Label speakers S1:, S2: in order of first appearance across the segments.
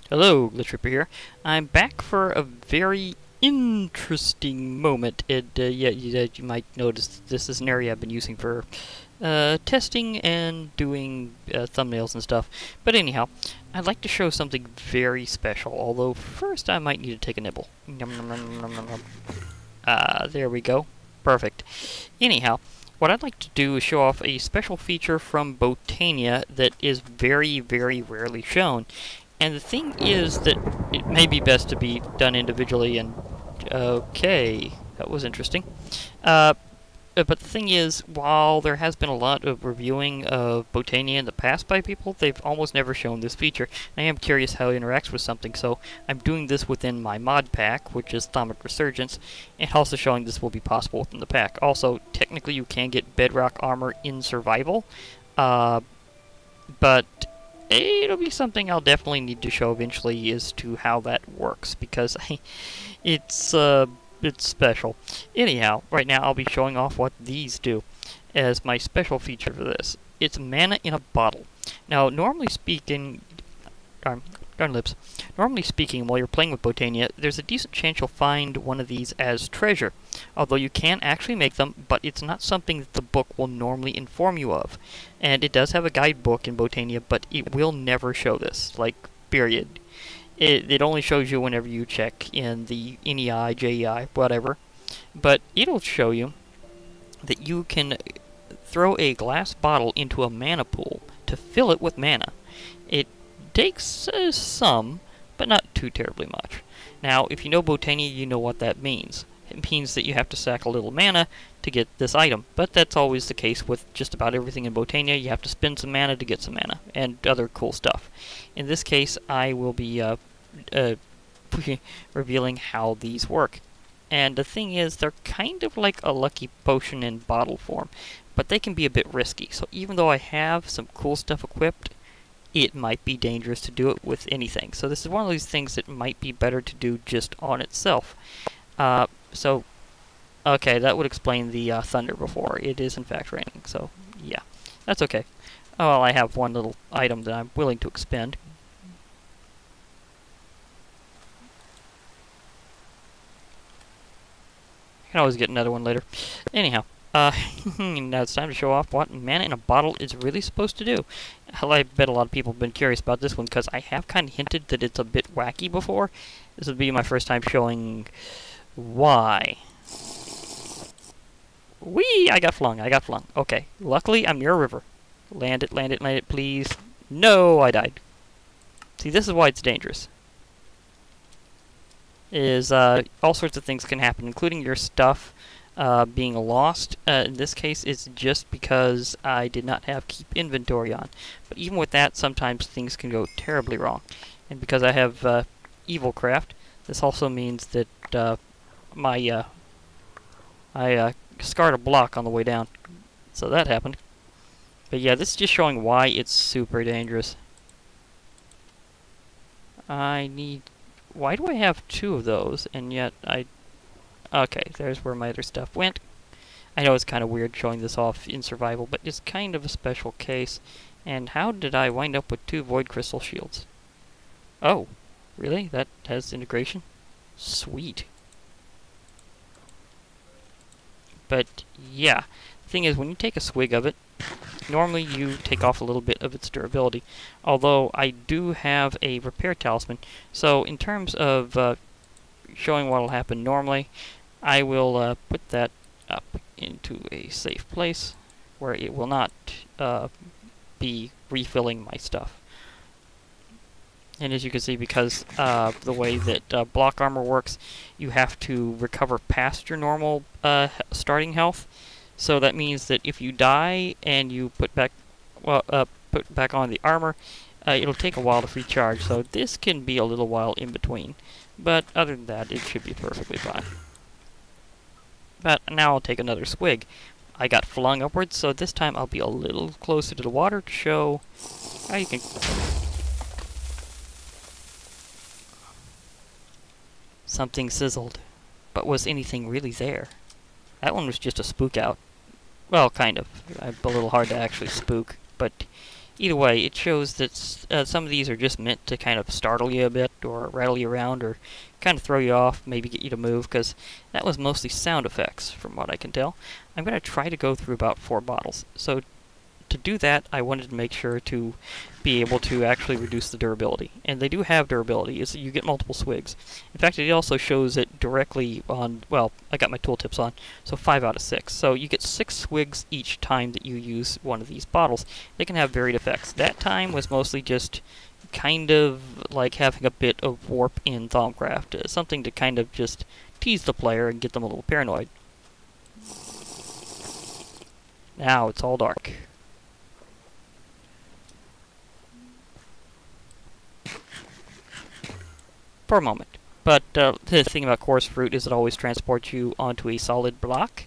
S1: Hello, Glitch here. I'm back for a very interesting moment. You might notice that this is an area I've been using for testing and doing thumbnails and stuff. But anyhow, I'd like to show something very special, although first I might need to take a nibble. Nom, nom, nom, nom, nom, nom. There we go. Perfect. Anyhow, what I'd like to do is show off a special feature from Botania that is very, very rarely shown. And the thing is that it may be best to be done individually, and okay, that was interesting. But the thing is, while there has been a lot of reviewing of Botania in the past by people, they've almost never shown this feature. I am curious how it interacts with something, so I'm doing this within my mod pack, which is Thaumic Resurgence, and also showing this will be possible within the pack. Also, technically you can get bedrock armor in survival, but it'll be something I'll definitely need to show eventually as to how that works, because it's special. Anyhow, right now I'll be showing off what these do as my special feature for this. It's mana in a bottle. Now, normally speaking, Normally speaking, while you're playing with Botania, there's a decent chance you'll find one of these as treasure. Although you can actually make them, but it's not something that the book will normally inform you of. And it does have a guidebook in Botania, but it will never show this. Like, period. It only shows you whenever you check in the NEI, JEI, whatever. But it'll show you that you can throw a glass bottle into a mana pool to fill it with mana. It takes some, but not too terribly much. Now, if you know Botania, you know what that means. It means that you have to sack a little mana to get this item, but that's always the case with just about everything in Botania. You have to spend some mana to get some mana, and other cool stuff. In this case, I will be revealing how these work. And the thing is, they're kind of like a lucky potion in bottle form, but they can be a bit risky. So even though I have some cool stuff equipped, it might be dangerous to do it with anything. So this is one of these things that might be better to do just on itself. Okay, that would explain the thunder before. It is in fact raining, so yeah, that's okay. Oh, well, I have one little item that I'm willing to expend. I can always get another one later. Anyhow, now it's time to show off what mana in a bottle is really supposed to do. Hell, I bet a lot of people have been curious about this one, because I have kind of hinted that it's a bit wacky before. This would be my first time showing why. Whee! I got flung. Okay. Luckily, I'm near a river. Land it, please. No, I died. See, this is why it's dangerous. All sorts of things can happen, including your stuff being lost. In this case, it's just because I did not have keep inventory on. But even with that, sometimes things can go terribly wrong. And because I have evil craft, this also means that I scarred a block on the way down. So that happened. But yeah, this is just showing why it's super dangerous. Why do I have two of those, and yet okay, there's where my other stuff went. I know it's kind of weird showing this off in survival, but it's kind of a special case. And how did I wind up with two void crystal shields? Oh, really? That has integration? Sweet. But yeah, the thing is, when you take a swig of it, normally you take off a little bit of its durability. Although I do have a repair talisman, so in terms of showing what will happen normally, I will put that up into a safe place where it will not be refilling my stuff. And as you can see, because the way that block armor works, you have to recover past your normal starting health. So that means that if you die and you put back on the armor, it'll take a while to recharge. So this can be a little while in between. But other than that, it should be perfectly fine. But now I'll take another swig. I got flung upwards, so this time I'll be a little closer to the water to show how you can... Something sizzled. But was anything really there? That one was just a spook out. Well, kind of. A little hard to actually spook. But either way, it shows that some of these are just meant to kind of startle you a bit, or rattle you around, or kind of throw you off, maybe get you to move, because that was mostly sound effects, from what I can tell. I'm going to try to go through about 4 bottles. So to do that, I wanted to make sure to be able to actually reduce the durability. And they do have durability, is that you get multiple swigs. In fact, it also shows it directly on, well, I got my tooltips on, so 5 out of 6. So you get 6 swigs each time that you use one of these bottles. They can have varied effects. That time was mostly just kind of like having a bit of warp in Thaumcraft, something to kind of just tease the player and get them a little paranoid. Now it's all dark. For a moment. But the thing about coarse fruit is it always transports you onto a solid block.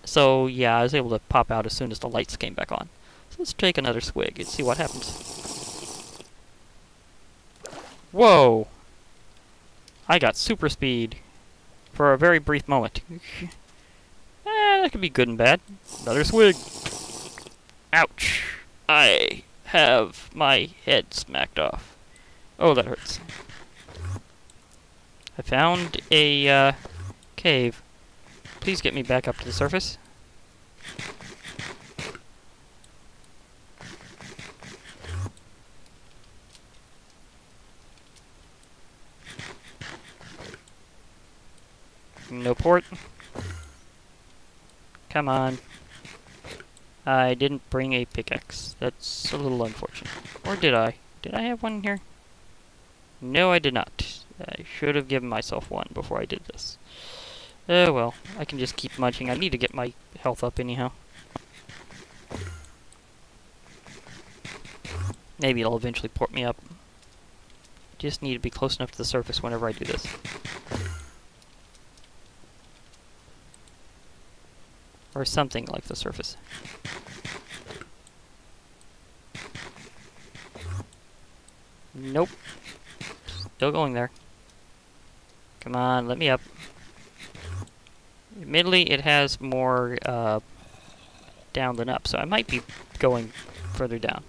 S1: So yeah, I was able to pop out as soon as the lights came back on. So let's take another swig and see what happens. Whoa! I got super speed for a very brief moment. That could be good and bad. Another swig. Ouch! I have my head smacked off. Oh, that hurts. I found a cave. Please get me back up to the surface. No port. Come on. I didn't bring a pickaxe. That's a little unfortunate. Or did I? Did I have one here? No, I did not. I should have given myself one before I did this. Oh well, I can just keep munching. I need to get my health up anyhow. Maybe it'll eventually port me up. Just need to be close enough to the surface whenever I do this. Or something like the surface. Nope. Still going there. Come on, let me up. Admittedly, it has more down than up, so I might be going further down.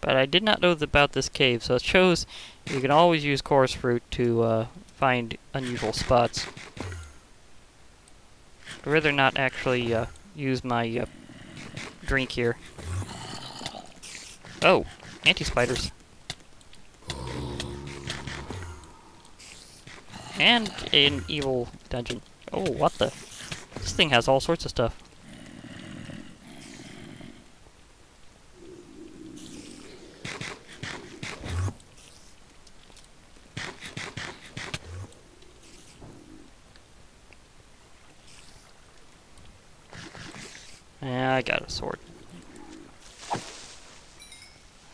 S1: But I did not know about this cave, so it shows you can always use chorus fruit to find unusual spots. I'd rather not actually use my drink here. Oh, anti-spiders. And an evil dungeon. Oh, what the? This thing has all sorts of stuff. Yeah, I got a sword.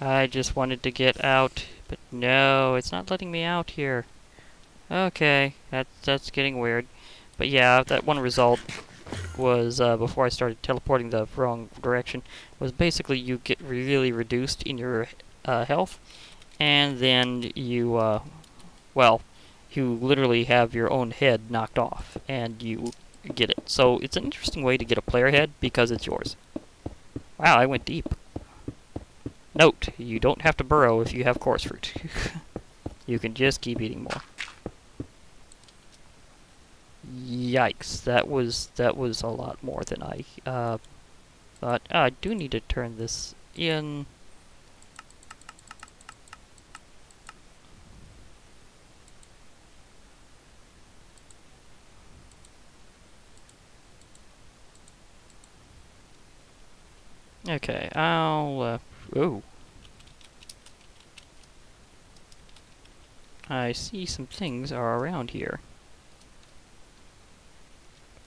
S1: I just wanted to get out, but no, it's not letting me out here. Okay, that's getting weird. But yeah, that one result was, before I started teleporting the wrong direction, was basically you get really reduced in your health, and then you, well, you literally have your own head knocked off, and you get it. So it's an interesting way to get a player head, because it's yours. Wow, I went deep. Note, you don't have to burrow if you have coarse fruit. You can just keep eating more. Yikes, that was a lot more than I thought. I do need to turn this in. Okay, I'll ooh. I see some things are around here.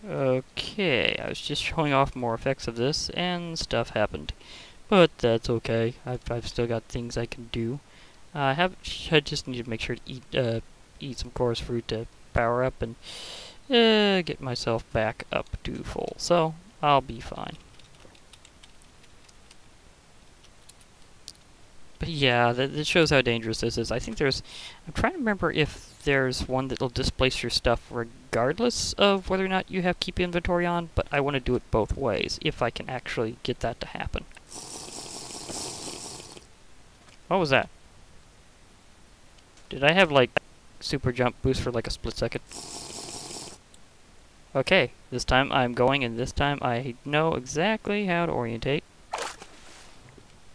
S1: Okay, I was just showing off more effects of this, and stuff happened. But that's okay. I've still got things I can do. I just need to make sure to eat some chorus fruit to power up and get myself back up to full. So I'll be fine. But yeah, that shows how dangerous this is. I think there's... I'm trying to remember if there's one that'll displace your stuff regardless of whether or not you have keep inventory on, but I want to do it both ways, if I can actually get that to happen. What was that? Did I have, like, super jump boost for, like, a split second? Okay, this time I'm going, and this time I know exactly how to orientate.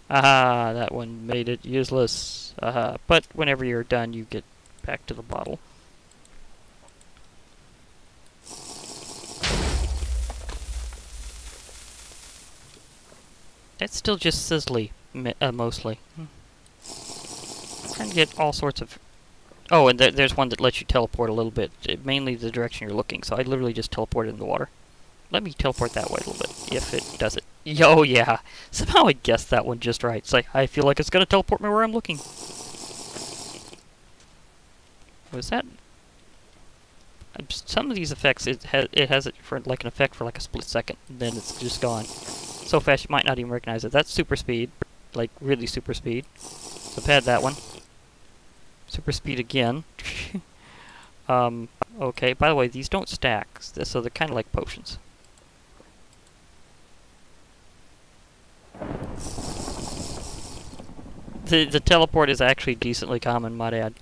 S1: Aha, that one made it useless. Aha, but whenever you're done, you get back to the bottle. That's still just sizzly, mostly. Trying to get all sorts of... Oh, and there's one that lets you teleport a little bit, mainly the direction you're looking, so I literally just teleported in the water. Let me teleport that way a little bit, if it does it. Oh yeah, somehow I guessed that one just right. It's like, I feel like it's gonna teleport me where I'm looking. Was that... Some of these effects, it has it for like an effect for like a split second, and then it's just gone. So fast you might not even recognize it. That's super speed, like really super speed. So I've had that one. Super speed again. Okay, by the way, these don't stack, so they're kind of like potions. The teleport is actually decently common, might add.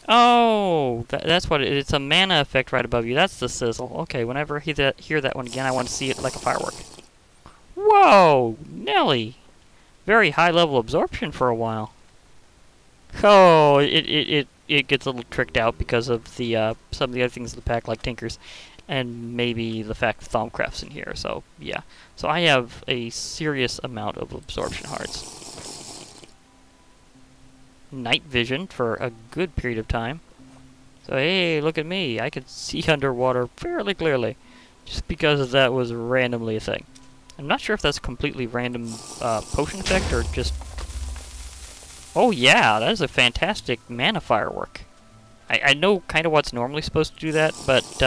S1: Oh, that's what it is. It's a mana effect right above you. That's the sizzle. Okay, whenever I hear that one again, I want to see it like a firework. Whoa, Nelly! Very high level absorption for a while. Oh, it gets a little tricked out because of the some of the other things in the pack, like Tinkers, and maybe the fact that Thaumcraft's in here. So yeah, so I have a serious amount of absorption hearts. Night vision for a good period of time. So hey, look at me! I can see underwater fairly clearly, just because that was randomly a thing. I'm not sure if that's a completely random potion effect or just... Oh yeah, that is a fantastic mana firework. I know kind of what's normally supposed to do that, but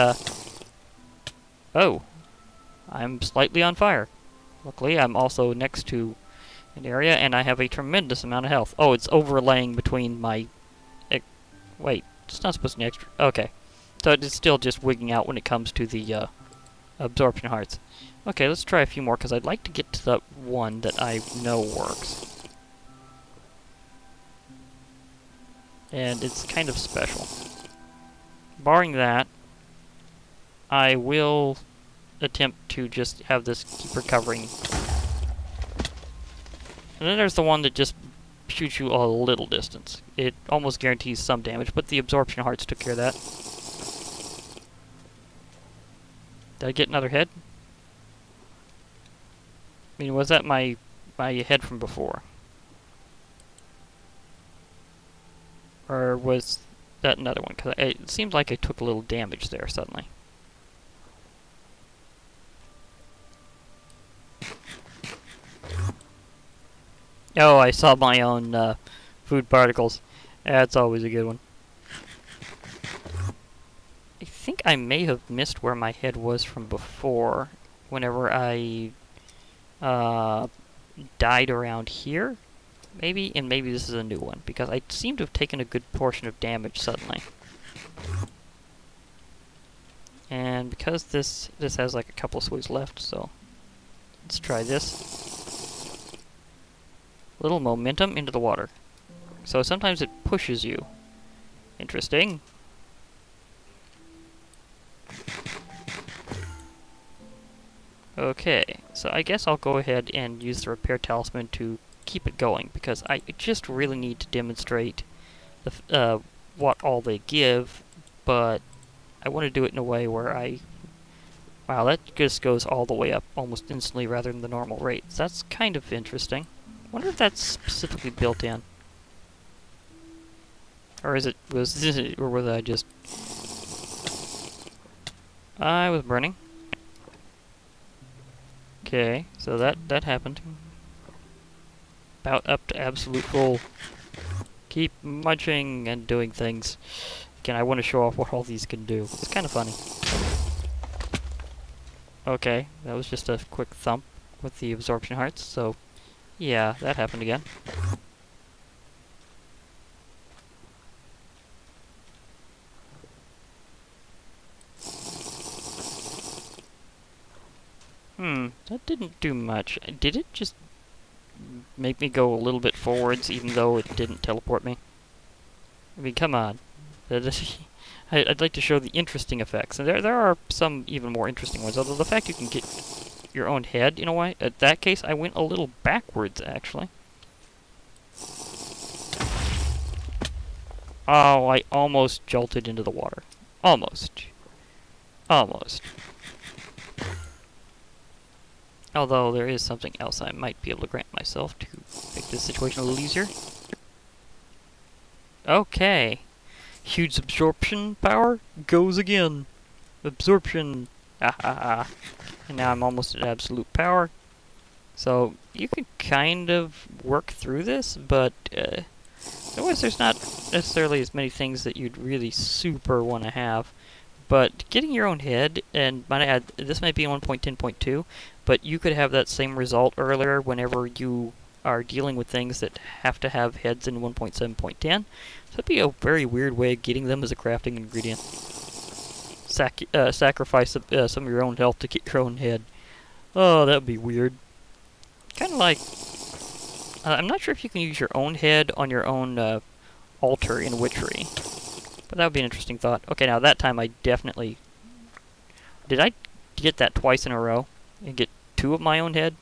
S1: oh, I'm slightly on fire. Luckily, I'm also next to an area, and I have a tremendous amount of health. Oh, it's overlaying between my... wait, it's not supposed to be extra... Okay. So it's still just wigging out when it comes to the absorption hearts. Okay, let's try a few more, because I'd like to get to the one that I know works. And it's kind of special. Barring that, I will attempt to just have this keep recovering. And then there's the one that just shoots you a little distance. It almost guarantees some damage, but the absorption hearts took care of that. Did I get another head? I mean, was that my head from before? Or was that another one? Because it seemed like I took a little damage there suddenly. Oh, I saw my own food particles. That's always a good one. I think I may have missed where my head was from before, whenever I died around here. Maybe, and maybe this is a new one, because I seem to have taken a good portion of damage suddenly. And because this has like a couple of swigs left, so let's try this. Little momentum into the water. So sometimes it pushes you. Interesting. Okay, so I guess I'll go ahead and use the repair talisman to keep it going, because I just really need to demonstrate the what all they give, but I want to do it in a way where wow, that just goes all the way up almost instantly rather than the normal rate. So that's kind of interesting. I wonder if that's specifically built in. Or is it, or was I just... I was burning. Okay, so that happened. About up to absolute full. Keep munching and doing things. Again, I want to show off what all these can do. It's kind of funny. Okay, that was just a quick thump with the absorption hearts, so yeah, that happened again. That didn't do much. Did it just make me go a little bit forwards, even though it didn't teleport me? I mean, come on. I'd like to show the interesting effects, and there are some even more interesting ones, although the fact you can get your own head, you know what? In that case, I went a little backwards, actually. Oh, I almost jolted into the water. Almost. Almost. Although there is something else I might be able to grant myself to make this situation a little easier. Okay. Huge absorption power goes again. Absorption. Ah ha ha. And now I'm almost at absolute power. So you can kind of work through this, but otherwise there's not necessarily as many things that you'd really super want to have. But getting your own head, and might add, this might be in 1.10.2, but you could have that same result earlier whenever you are dealing with things that have to have heads in 1.7.10. So that'd be a very weird way of getting them as a crafting ingredient. Sacrifice some of your own health to get your own head. Oh, that'd be weird. Kind of like... I'm not sure if you can use your own head on your own altar in Witchery. But that would be an interesting thought. Okay, now that time I definitely... Did I get that twice in a row? And get 2 of my own head?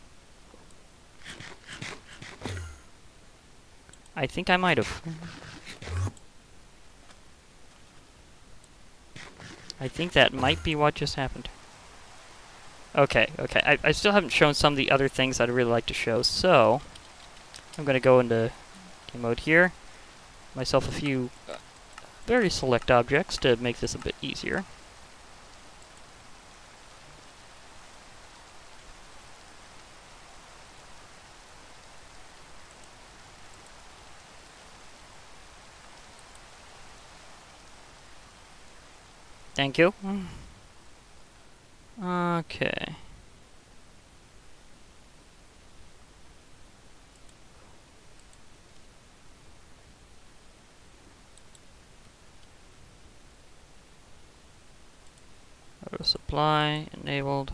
S1: I think I might have. I think that might be what just happened. Okay, okay. I still haven't shown some of the other things I'd really like to show, so... I'm going to go into game mode here. Myself a few very select objects to make this a bit easier. Thank you. Okay. Auto supply enabled.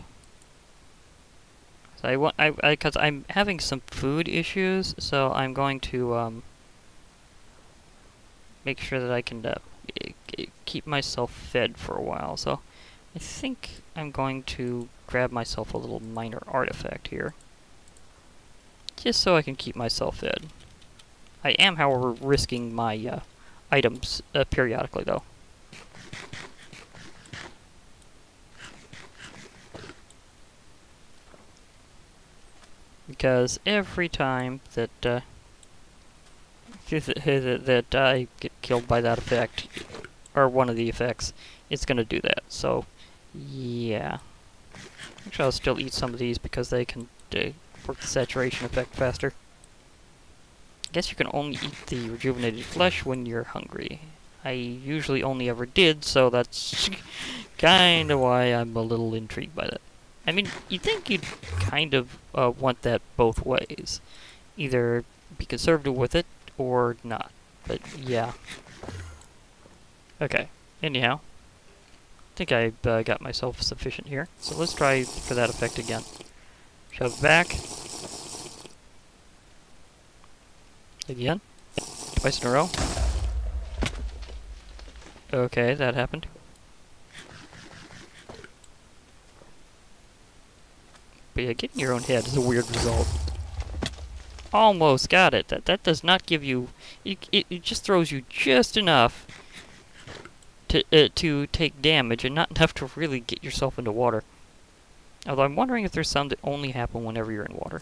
S1: So because I'm having some food issues, so I'm going to make sure that I can keep myself fed for a while. So I think I'm going to grab myself a little minor artifact here, just so I can keep myself fed. I am, however, risking my items periodically, though. Because every time that that I get killed by that effect, or one of the effects, it's gonna do that. So, yeah. Actually, I'll still eat some of these because they can work the saturation effect faster. I guess you can only eat the rejuvenated flesh when you're hungry. I usually only ever did, so that's kind of why I'm a little intrigued by that. I mean, you'd think you'd kind of want that both ways. Either be conservative with it, or not. But, yeah. Okay. Anyhow. I think I got myself sufficient here. So let's try for that effect again. Shove back. Again. Twice in a row. Okay, that happened. But yeah, getting your own head is a weird result. Almost got it. That does not give you... It just throws you just enough to take damage, and not enough to really get yourself into water. Although I'm wondering if there's some that only happen whenever you're in water.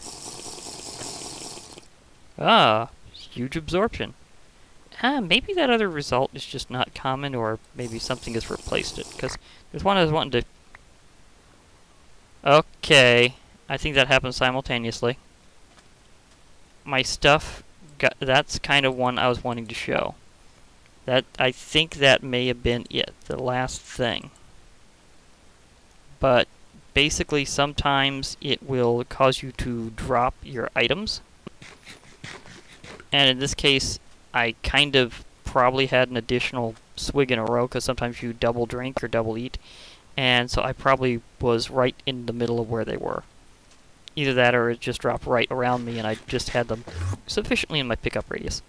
S1: Ah, huge absorption. Maybe that other result is just not common, or maybe something has replaced it. Because there's one I was wanting to... Okay, I think that happened simultaneously. My stuff, that's kind of one I was wanting to show. I think that may have been it, the last thing. But basically sometimes it will cause you to drop your items. And in this case, I kind of probably had an additional swig in a row, because sometimes you double drink or double eat. And so I probably was right in the middle of where they were. Either that or it just dropped right around me and I just had them sufficiently in my pickup radius.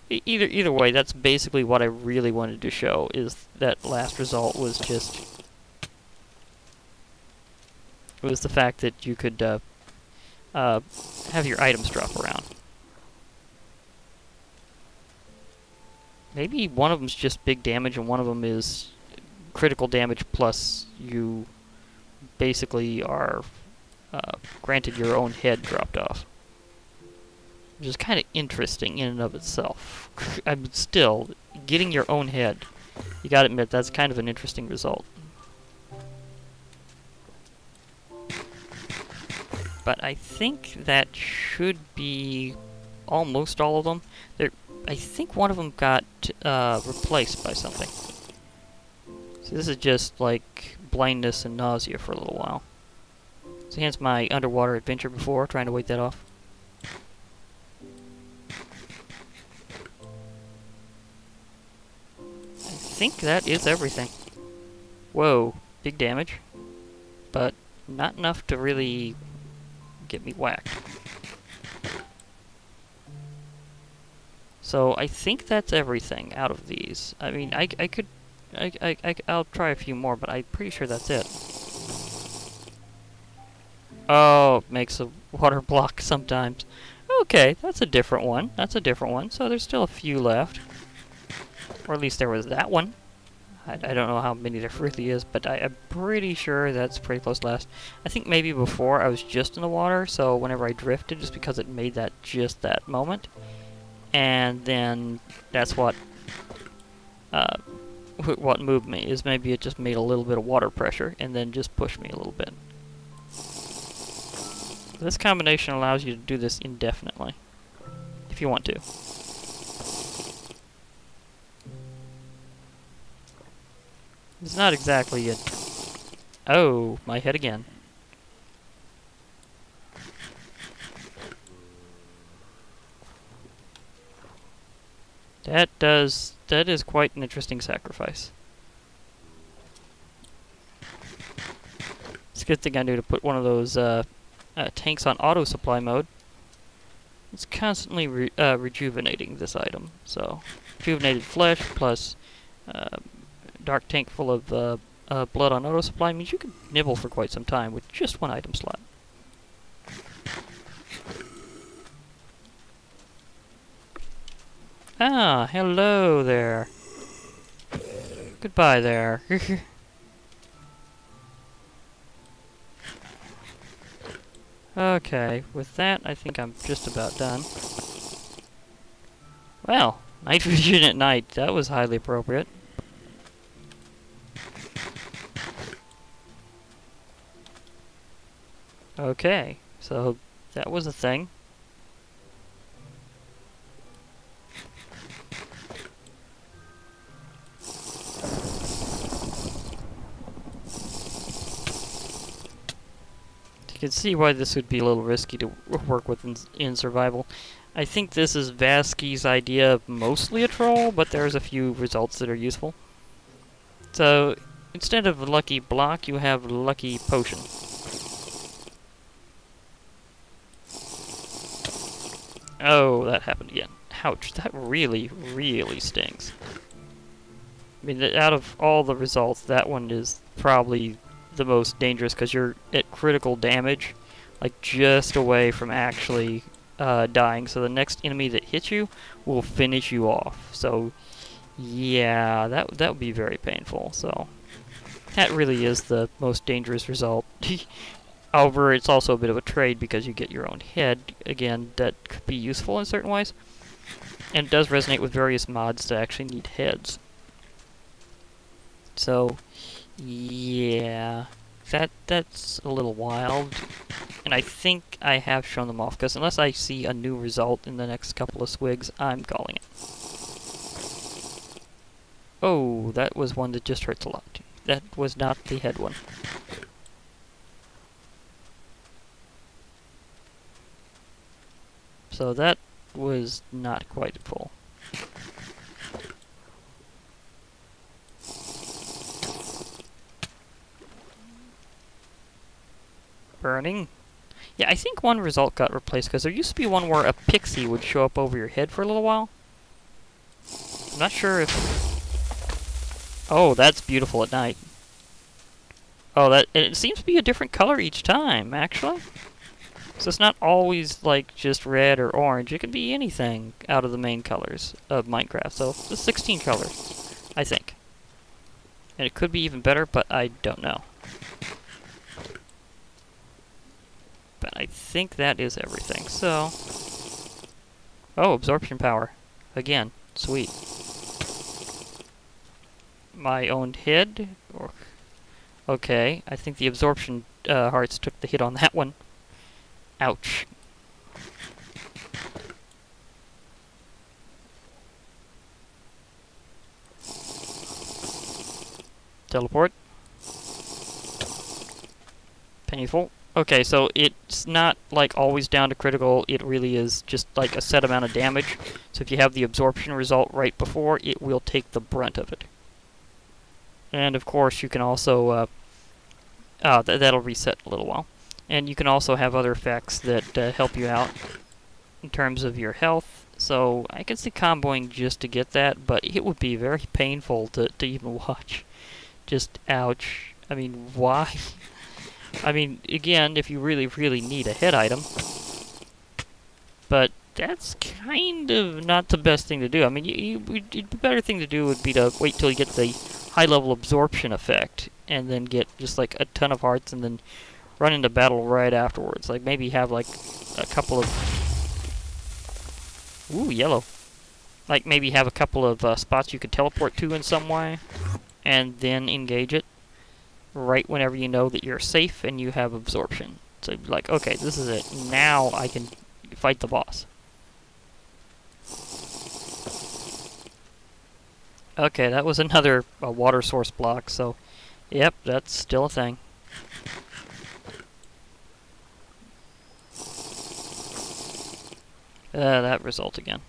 S1: Either way, that's basically what I really wanted to show, is that last result was just... It was the fact that you could have your items drop around. Maybe one of them's just big damage and one of them is critical damage plus you basically are granted your own head dropped off. Which is kind of interesting in and of itself. I'm still, getting your own head, you gotta admit, that's kind of an interesting result. But I think that should be almost all of them. I think one of them got replaced by something. So this is just like blindness and nausea for a little while. So hence my underwater adventure before, trying to wait that off. I think that is everything. Whoa, big damage. But not enough to really get me whacked. So I think that's everything out of these. I mean, I'll try a few more, but I'm pretty sure that's it. Oh, it makes a water block sometimes. Okay, that's a different one. That's a different one. So there's still a few left. Or at least there was that one. I don't know how many there really is, but I'm pretty sure that's pretty close to last. I think maybe before I was just in the water, so whenever I drifted, just because it made that just that moment. And then that's what moved me, is maybe it just made a little bit of water pressure and then just pushed me a little bit. This combination allows you to do this indefinitely, if you want to. It's not exactly it. Oh, my head again. That is quite an interesting sacrifice. It's a good thing I knew to put one of those tanks on auto supply mode. It's constantly rejuvenating this item. So, rejuvenated flesh plus dark tank full of blood on auto supply means you can nibble for quite some time with just one item slot. Ah, hello there. Goodbye there. Okay, with that, I think I'm just about done. Well, night vision at night. That was highly appropriate. Okay, so that was a thing. You can see why this would be a little risky to work with in survival. I think this is Vazkii's idea of mostly a troll, but there's a few results that are useful. So, instead of lucky block, you have lucky potion. Oh, that happened again. Ouch, that really, really stings. I mean, out of all the results, that one is probably the most dangerous because you're at critical damage, like just away from actually dying. So the next enemy that hits you will finish you off. So yeah, that would be very painful. So that really is the most dangerous result. However, it's also a bit of a trade because you get your own head again that could be useful in certain ways, and it does resonate with various mods that actually need heads. So yeah, that's a little wild, and I think I have shown them off, because unless I see a new result in the next couple of swigs, I'm calling it. Oh, that was one that just hurts a lot. That was not the head one. So that was not quite full. Burning. Yeah, I think one result got replaced, because there used to be one where a pixie would show up over your head for a little while. I'm not sure if... Oh, that's beautiful at night. Oh, and it seems to be a different color each time, actually. So it's not always, like, just red or orange. It could be anything out of the main colors of Minecraft. So, it's 16 colors, I think. And it could be even better, but I don't know. But I think that is everything, so... Oh, absorption power. Again, sweet. My own head? Okay, I think the absorption hearts took the hit on that one. Ouch. Teleport. Painful. Okay, so it's not, like, always down to critical. It really is just, like, a set amount of damage. So if you have the absorption result right before, it will take the brunt of it. And, of course, you can also... that'll reset in a little while. And you can also have other effects that help you out in terms of your health. So I can see comboing just to get that, but it would be very painful to even watch. Just, ouch. I mean, why? I mean, again, if you really, really need a head item. But that's kind of not the best thing to do. I mean, the better thing to do would be to wait till you get the high-level absorption effect, and then get just, like, a ton of hearts, and then run into battle right afterwards. Like, maybe have, like, a couple of... Ooh, yellow. Like, maybe have a couple of spots you could teleport to in some way, and then engage it right whenever you know that you're safe and you have absorption. So you'd be like, okay, this is it. Now I can fight the boss. Okay, that was another water source block, so yep, that's still a thing. That result again.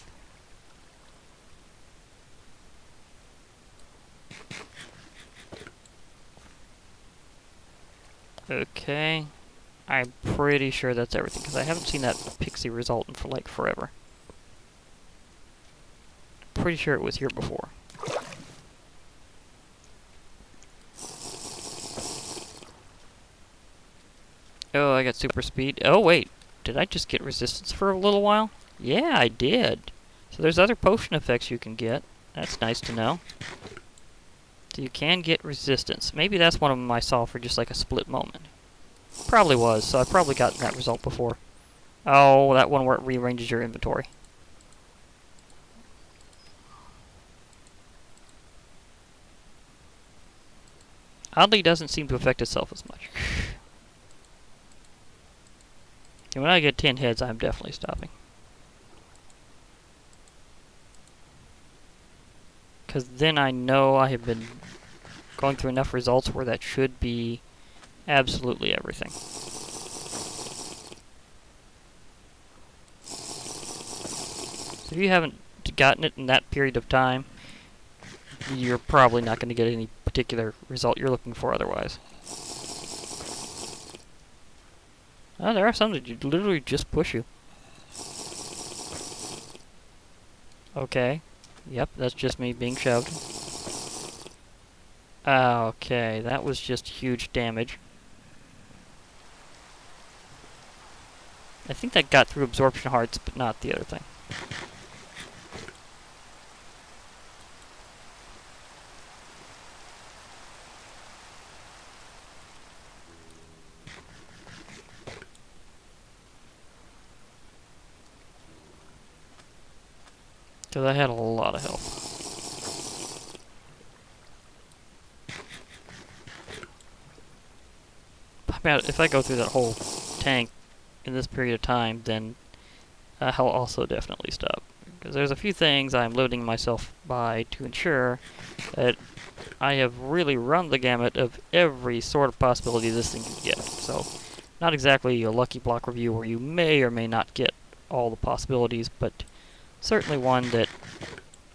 S1: Okay, I'm pretty sure that's everything, because I haven't seen that pixie result in for like forever. Pretty sure it was here before. Oh, I got super speed. Oh, wait. Did I just get resistance for a little while? Yeah, I did. So there's other potion effects you can get. That's nice to know. So you can get resistance. Maybe that's one of them I saw for just like a split moment. Probably was, so I've probably gotten that result before. Oh, that one where it rearranges your inventory. Oddly, doesn't seem to affect itself as much. And when I get 10 heads, I'm definitely stopping. Because then I know I have been going through enough results where that should be absolutely everything. So if you haven't gotten it in that period of time, you're probably not going to get any particular result you're looking for otherwise. Oh, there are some that literally just push you. Okay. Yep, that's just me being shoved. Okay, that was just huge damage. I think that got through absorption hearts, but not the other thing. Because I had a lot of health. If I go through that whole tank in this period of time, then I'll also definitely stop. Because there's a few things I'm loading myself by to ensure that I have really run the gamut of every sort of possibility this thing can get. So, not exactly a lucky block review where you may or may not get all the possibilities, but certainly one that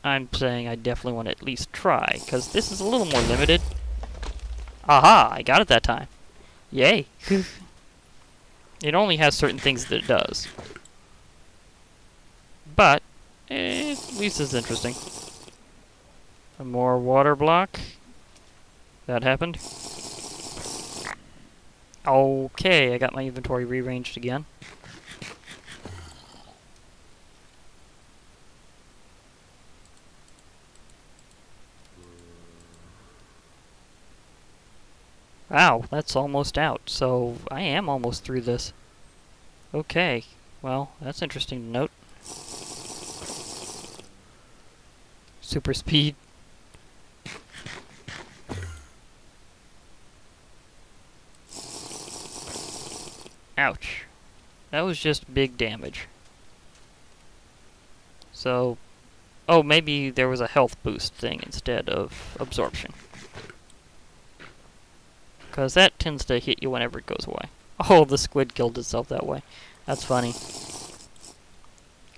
S1: I'm saying I definitely want to at least try, because this is a little more limited. Aha! I got it that time. Yay! It only has certain things that it does. But, at least it's interesting. A more water block. That happened. Okay, I got my inventory rearranged again. Wow, that's almost out, so I am almost through this. Okay, well, that's interesting to note. Super speed. Ouch. That was just big damage. So, oh, maybe there was a health boost thing instead of absorption. Because that tends to hit you whenever it goes away. Oh, the squid killed itself that way. That's funny.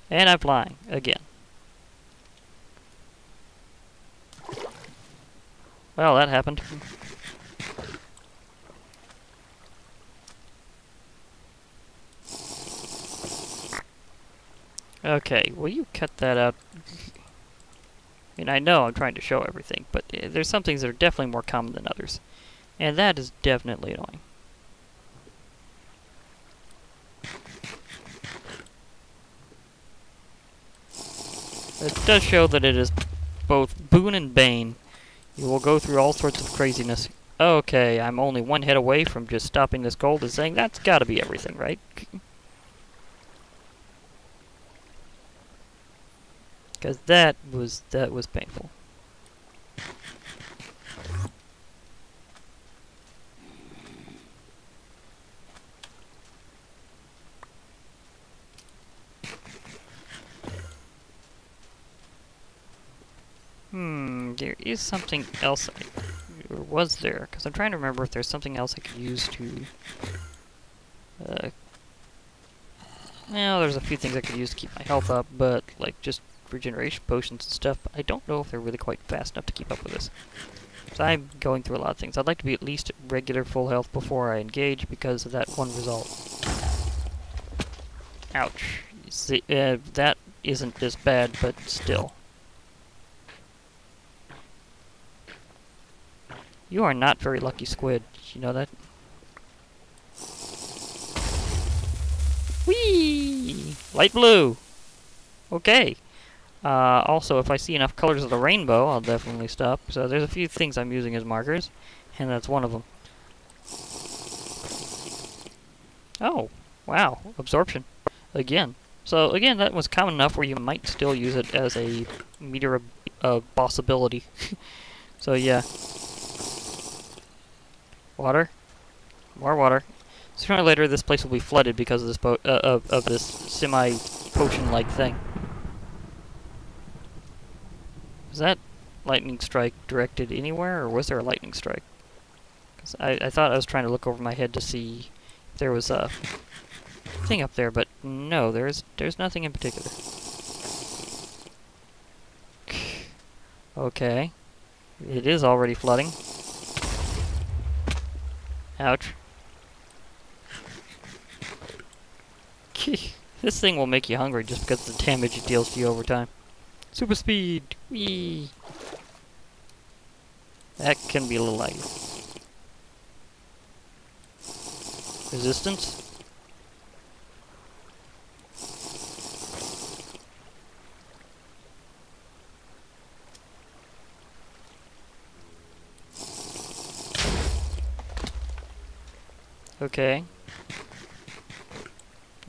S1: And I'm flying again. Well, that happened. Okay, will you cut that out? I mean, I know I'm trying to show everything, but there's some things that are definitely more common than others. And that is definitely annoying. It does show that it is both boon and bane. You will go through all sorts of craziness. Okay, I'm only one hit away from just stopping this gold and saying that's gotta be everything, right? Because that was painful. There is something else, or was there? Because I'm trying to remember if there's something else I could use to... well, there's a few things I could use to keep my health up, but, like, just regeneration potions and stuff, but I don't know if they're really quite fast enough to keep up with this. So I'm going through a lot of things. I'd like to be at least at regular full health before I engage because of that one result. Ouch. See, that isn't as bad, but still. You are not very lucky, squid. Did you know that? Whee! Light blue! Okay. Also, if I see enough colors of the rainbow, I'll definitely stop. So there's a few things I'm using as markers, and that's one of them. Oh, wow. Absorption. Again. So, again, that was common enough where you might still use it as a meter of possibility. So, yeah. Water. More water. Sooner or later, this place will be flooded because of this of this semi-potion-like thing. Was that lightning strike directed anywhere, or was there a lightning strike? 'Cause I thought I was trying to look over my head to see if there was a thing up there, but no, there's nothing in particular. Okay. It is already flooding. Ouch. This thing will make you hungry just because of the damage it deals to you over time. Super speed! Whee! That can be a little laggy. Resistance? Okay.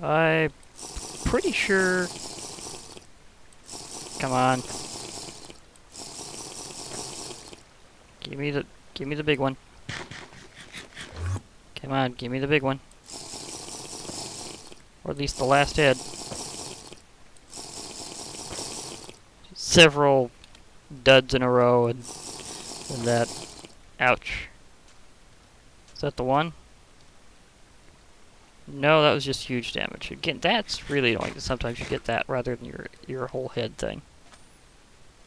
S1: I'm pretty sure... Come on. Give me the big one. Come on, give me the big one. Or at least the last head. Several duds in a row and that. Ouch. Is that the one? No, that was just huge damage. Again, that's really annoying. Sometimes you get that rather than your whole head thing.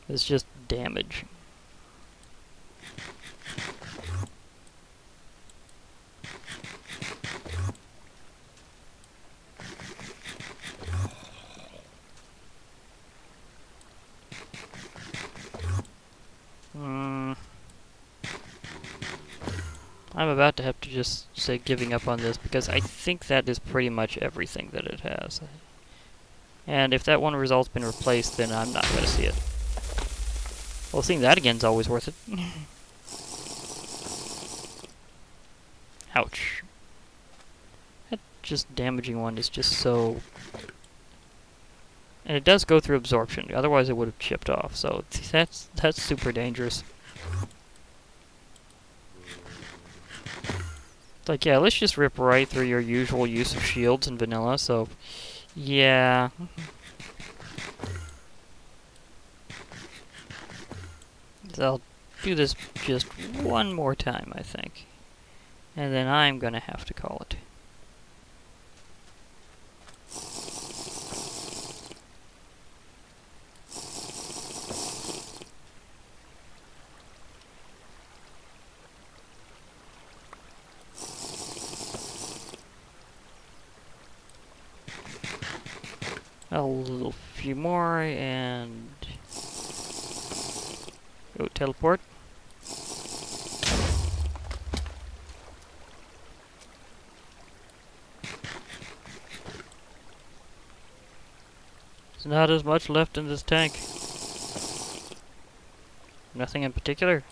S1: It's just damage. I'm about to have to just say giving up on this because I think that is pretty much everything that it has. And if that one result's been replaced, then I'm not going to see it. Well, seeing that again is always worth it. Ouch. That just damaging one is just so... And it does go through absorption, otherwise it would have chipped off, so that's super dangerous. It's like, yeah, let's just rip right through your usual use of shields in vanilla, so... Yeah... So I'll do this just one more time, I think. And then I'm gonna have to call it. A little few more, and... Go teleport. There's not as much left in this tank. Nothing in particular.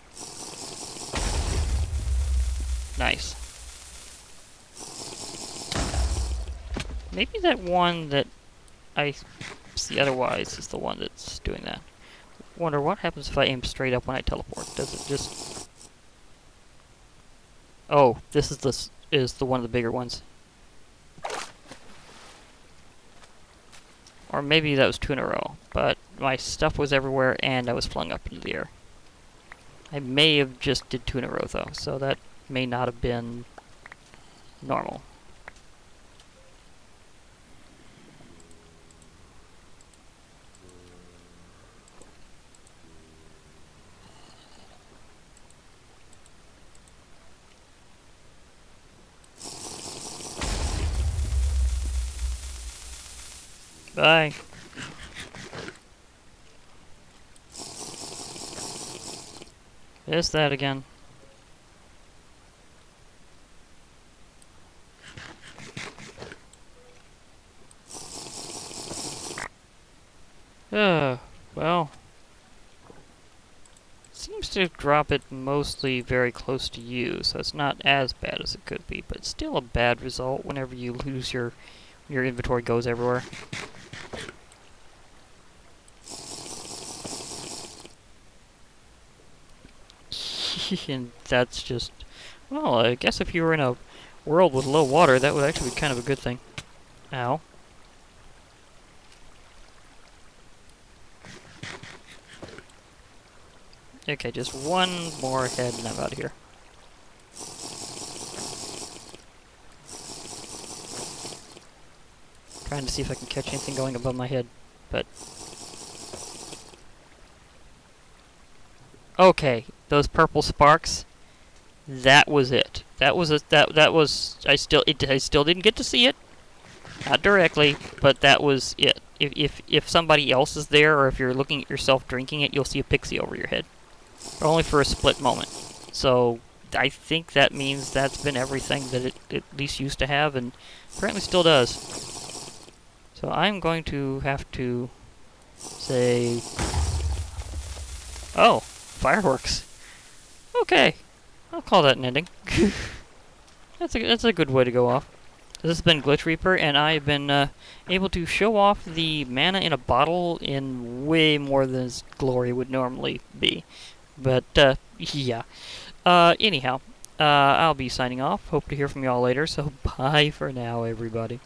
S1: Nice. Maybe that one that I see otherwise is the one that's doing that. Wonder what happens if I aim straight up when I teleport. Does it just... Oh, this is the one of the bigger ones. Or maybe that was 2 in a row, but my stuff was everywhere and I was flung up into the air. I may have just did 2 in a row though, so that may not have been normal. Bye. It's that again. Well. Seems to drop it mostly very close to you, so it's not as bad as it could be, but it's still a bad result whenever you lose your inventory goes everywhere. And that's just... Well, I guess if you were in a world with low water, that would actually be kind of a good thing. Ow. Okay, just one more head and I'm out of here. Trying to see if I can catch anything going above my head, but... Okay, those purple sparks, that was it. That was I still didn't get to see it, not directly, but that was it. If somebody else is there, or if you're looking at yourself drinking it, you'll see a pixie over your head, but only for a split moment. So I think that means that's been everything that it at least used to have, and apparently still does. So I'm going to have to say, oh. Fireworks. Okay, I'll call that an ending. That's a good way to go off. This has been Glitch Reaper, and I've been able to show off the mana in a bottle in way more than its glory would normally be. But yeah. Anyhow, I'll be signing off. Hope to hear from y'all later. So bye for now, everybody.